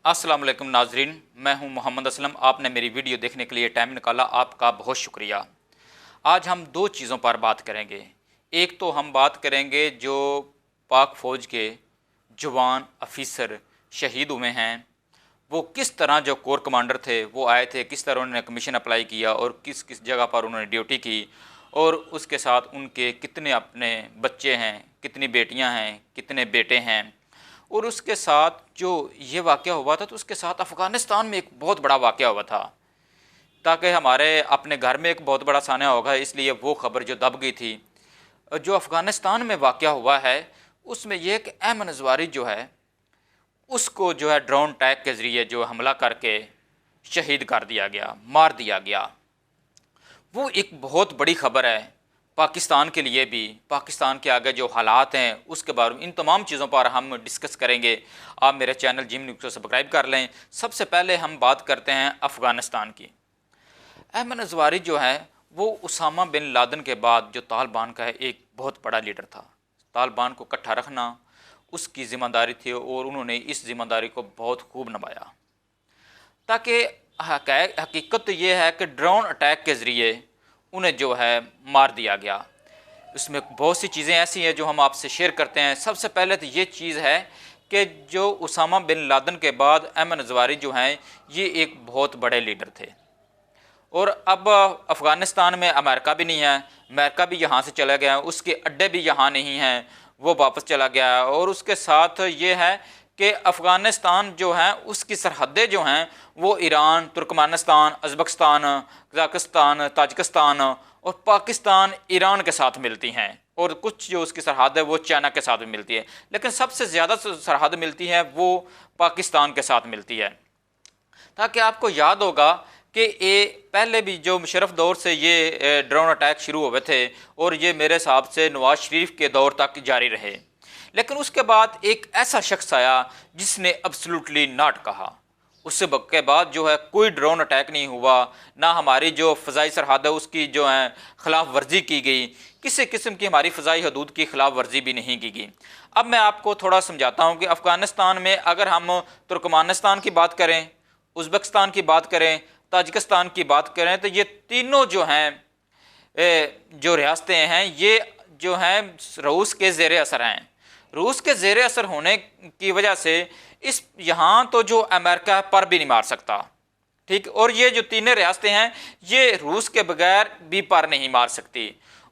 अस्सलाम वालेकुम नाजरीन, मैं हूं मोहम्मद असलम। आपने मेरी वीडियो देखने के लिए टाइम निकाला, आपका बहुत शुक्रिया। आज हम दो चीज़ों पर बात करेंगे। एक तो हम बात करेंगे जो पाक फ़ौज के जवान ऑफिसर शहीद हुए हैं, वो किस तरह जो कोर कमांडर थे वो आए थे, किस तरह उन्होंने कमीशन अप्लाई किया और किस किस जगह पर उन्होंने ड्यूटी की, और उसके साथ उनके कितने अपने बच्चे हैं, कितनी बेटियां हैं, कितने बेटे हैं। और उसके साथ जो ये वाक़या हुआ था तो उसके साथ अफ़गानिस्तान में एक बहुत बड़ा वाक़या हुआ था, ताकि हमारे अपने घर में एक बहुत बड़ा सान्या होगा, इसलिए वो ख़बर जो दब गई थी। जो अफ़गानिस्तान में वाक़या हुआ है उसमें यह कि अहमद ज़वारी जो है उसको जो है ड्रोन अटैक के ज़रिए जो हमला करके शहीद कर दिया गया, मार दिया गया। वो एक बहुत बड़ी ख़बर है पाकिस्तान के लिए भी। पाकिस्तान के आगे जो हालात हैं उसके बारे में इन तमाम चीज़ों पर हम डिस्कस करेंगे। आप मेरे चैनल जिम न्यूज़ को सब्सक्राइब कर लें। सबसे पहले हम बात करते हैं अफ़गानिस्तान की। अहमद ज़वारी जो है वो उसामा बिन लादेन के बाद जो तालिबान का है एक बहुत बड़ा लीडर था। तालिबान को इकट्ठा रखना उसकी ज़िम्मेदारी थी और उन्होंने इस ज़िम्मेदारी को बहुत खूब निभाया। ताकि हकीकत तो ये है कि ड्रोन अटैक के ज़रिए उन्हें जो है मार दिया गया। उसमें बहुत सी चीज़ें ऐसी हैं जो हम आपसे शेयर करते हैं। सबसे पहले तो ये चीज़ है कि जो उसामा बिन लादेन के बाद अहमद ज़वारी जो हैं ये एक बहुत बड़े लीडर थे। और अब अफ़गानिस्तान में अमेरिका भी नहीं है, अमेरिका भी यहाँ से चला गया, उसके अड्डे भी यहाँ नहीं हैं, वो वापस चला गया है। और उसके साथ ये है कि अफ़गानिस्तान जो है उसकी सरहदें जो हैं वो Iran, Turkmenistan, Uzbekistan, Kazakhstan, Tajikistan और पाकिस्तान, ईरान के साथ मिलती हैं। और कुछ जो उसकी सरहद है वो चाइना के साथ भी मिलती है, लेकिन सबसे ज़्यादा सरहद मिलती है वो पाकिस्तान के साथ मिलती है। ताकि आपको याद होगा कि ये पहले भी जो मुशर्रफ दौर से ये ड्रोन अटैक शुरू हुए थे और ये मेरे हिसाब से नवाज शरीफ के दौर तक जारी रहे। लेकिन उसके बाद एक ऐसा शख्स आया जिसने एब्सोल्युटली नॉट कहा। उससे के बाद जो है कोई ड्रोन अटैक नहीं हुआ, ना हमारी जो फ़ज़ाई सरहद है उसकी जो है ख़िलाफ़ वर्जी की गई, किसी किस्म की हमारी फ़ज़ाई हदूद की ख़िलाफ़ वर्जी भी नहीं की गई। अब मैं आपको थोड़ा समझाता हूँ कि अफ़गानिस्तान में अगर हम तुर्कमेनिस्तान की बात करें, उज़्बेकिस्तान की बात करें, ताजिकिस्तान की बात करें, तो ये तीनों जो हैं जो रियासतें हैं ये जो हैं रूस के ज़ेर असर हैं। रूस के ज़ेर असर होने की वजह से इस यहाँ तो जो अमेरिका पर भी नहीं मार सकता, ठीक। और ये जो तीनों रियासतें हैं ये रूस के बगैर भी पर नहीं मार सकती।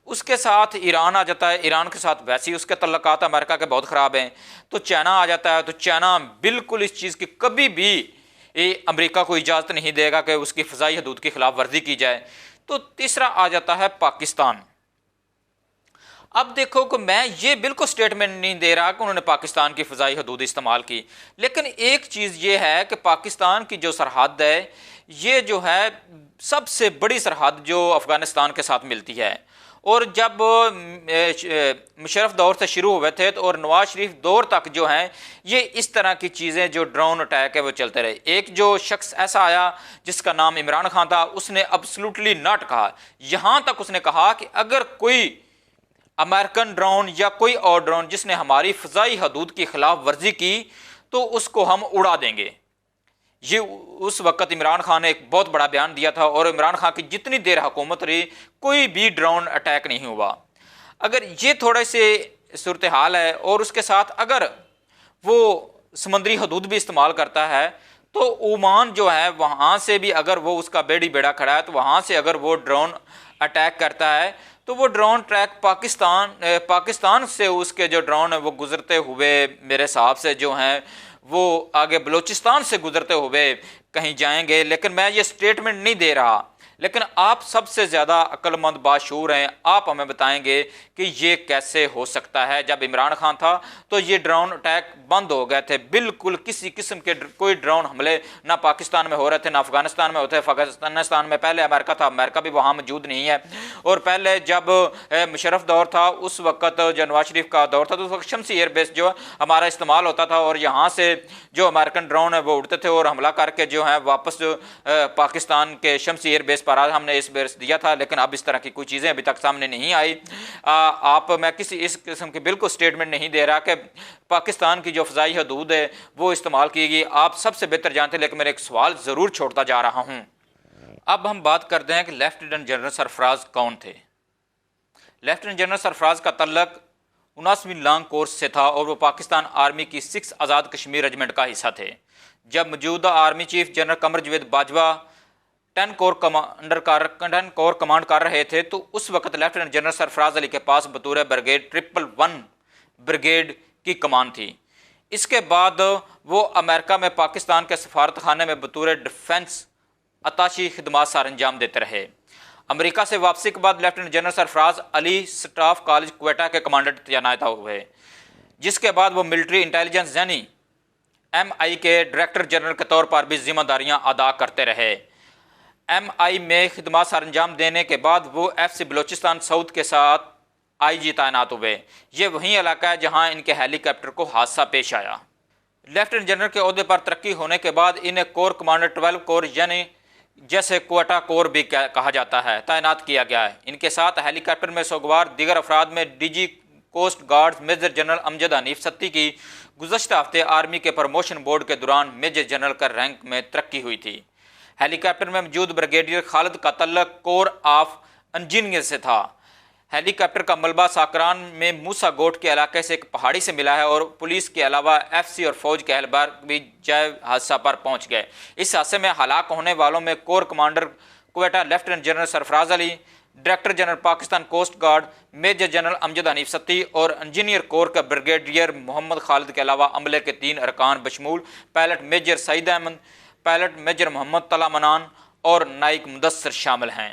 उसके साथ ईरान आ जाता है, ईरान के साथ वैसे ही उसके तल्लुकात अमेरिका के बहुत ख़राब हैं। तो चाइना आ जाता है, तो चाइना बिल्कुल इस चीज़ की कभी भी अमेरिका को इजाज़त नहीं देगा कि उसकी फ़ज़ाई हदूद की खिलाफ वर्जी की जाए। तो तीसरा आ जाता है पाकिस्तान। अब देखो कि मैं ये बिल्कुल स्टेटमेंट नहीं दे रहा कि उन्होंने पाकिस्तान की फ़ज़ाई हदूद इस्तेमाल की, लेकिन एक चीज़ ये है कि पाकिस्तान की जो सरहद है ये जो है सबसे बड़ी सरहद जो अफ़गानिस्तान के साथ मिलती है। और जब मुशर्रफ दौर से शुरू हुए थे तो और नवाज शरीफ दौर तक जो हैं ये इस तरह की चीज़ें जो ड्रोन अटैक है वो चलते रहे। एक जो शख्स ऐसा आया जिसका नाम इमरान खान था, उसने एब्सोल्युटली नॉट कहा। यहाँ तक उसने कहा कि अगर कोई अमेरिकन ड्रोन या कोई और ड्रोन जिसने हमारी फ़ज़ाई हदूद की खिलाफ वर्जी की तो उसको हम उड़ा देंगे। ये उस वक़्त इमरान खान ने एक बहुत बड़ा बयान दिया था और इमरान खान की जितनी देर हुकूमत रही कोई भी ड्रोन अटैक नहीं हुआ। अगर ये थोड़े से सूरत हाल है और उसके साथ अगर वो समंदरी हदूद भी इस्तेमाल करता है तो ओमान जो है वहाँ से भी अगर वो उसका बेड़ा खड़ा है तो वहाँ से अगर वो ड्रोन अटैक करता है तो वो ड्रोन ट्रैक पाकिस्तान से उसके जो ड्रोन है वो गुजरते हुए मेरे हिसाब से जो हैं वो आगे बलूचिस्तान से गुजरते हुए कहीं जाएंगे। लेकिन मैं ये स्टेटमेंट नहीं दे रहा, लेकिन आप सबसे ज़्यादा अक्लमंद बाशऊर हैं, आप हमें बताएंगे कि ये कैसे हो सकता है। जब इमरान खान था तो ये ड्रोन अटैक बंद हो गए थे, बिल्कुल किसी किस्म के कोई ड्रोन हमले ना पाकिस्तान में हो रहे थे ना अफ़गानिस्तान में होते। अफ़गानिस्तान में पहले अमेरिका था, अमेरिका भी वहाँ मौजूद नहीं है। और पहले जब मुशर्रफ दौर था उस वक़्त जो नवाज शरीफ का दौर था तो उस वक्त शमसी एयर बेस जो हमारा इस्तेमाल होता था और यहाँ से जो अमेरिकन ड्रोन है वो उड़ते थे और हमला करके जो है वापस पाकिस्तान के शमसी एयर बेस पर हमने इस बेर दिया था, लेकिन अब इस तरह की कोई चीज़ें अभी तक सामने नहीं आई। मैं किसी इस किस्म की बिल्कुल स्टेटमेंट नहीं दे रहा कि पाकिस्तान की जो फ़ज़ाई हदूद है वो इस्तेमाल की गई, आप सबसे बेहतर जानते हैं, लेकिन मेरा एक सवाल ज़रूर छोड़ता जा रहा हूँ। अब हम बात करते हैं कि लेफ्टिनेंट जनरल सरफराज कौन थे। लेफ्टिनेंट जनरल सरफराज का तल्लक 19वीं लॉन्ग कोर्स से था और वो पाकिस्तान आर्मी की 6 आज़ाद कश्मीर रेजिमेंट का हिस्सा थे। जब मौजूदा आर्मी चीफ जनरल कमर जवेद बाजवा 10 कोर कमांड कर रहे थे, तो उस वक्त लेफ्टिनेंट जनरल सरफराज अली के पास बतौर ब्रिगेड 111 ब्रिगेड की कमान थी। इसके बाद वो अमेरिका में पाकिस्तान के सफारत खाने में बतौर डिफेंस अताशी खिदमात सर अंजाम देते रहे। अमेरिका से वापसी के बाद lieutenant general Sarfaraz Ali staff college Quetta के कमांडेंट तैनात हुए, जिसके बाद वो मिलिट्री इंटेलिजेंस यानी MI के डायरेक्टर जनरल के तौर पर भी जिम्मेदारियां अदा करते रहे। MI में खिदमात सर अंजाम देने के बाद वो FC बलोचिस्तान साउथ के साथ IG तैनात हुए। ये वही इलाका है जहां इनके हेलीकॉप्टर को हादसा पेश आया। लेफ्टिनेंट जनरल के ओहदे पर तरक्की होने के बाद इन्हें कोर कमांडर 12 कोर यानी जैसे क्वेटा कोर भी कहा जाता है तैनात किया गया है। इनके साथ हेलीकॉप्टर में सगवार दीगर अफराद में DG coast guard major general Amjad Hanif Satti की गुज़श्ता हफ्ते आर्मी के प्रमोशन बोर्ड के दौरान मेजर जनरल का रैंक में तरक्की हुई थी। हेलीकॉप्टर में मौजूद ब्रिगेडियर खालिद का तल्लक कोर ऑफ इंजीनियर से था। हेलीकॉप्टर का मलबा साकरान में मूसा गोट के इलाके से एक पहाड़ी से मिला है और पुलिस के अलावा FC और फौज के एहलकार भी जय हादसा पर पहुंच गए। इस हादसे में हलाक होने वालों में corps commander Quetta lieutenant general Sarfaraz Ali, director general Pakistan coast guard major general Amjad Hanif Satti और इंजीनियर कोर का ब्रिगेडियर मोहम्मद खालिद के अलावा अमले के 3 अरकान बशमूल pilot major Saeed Ahmed, pilot major Mohammad Talha Manan और नाइक मुदस्सर शामिल हैं।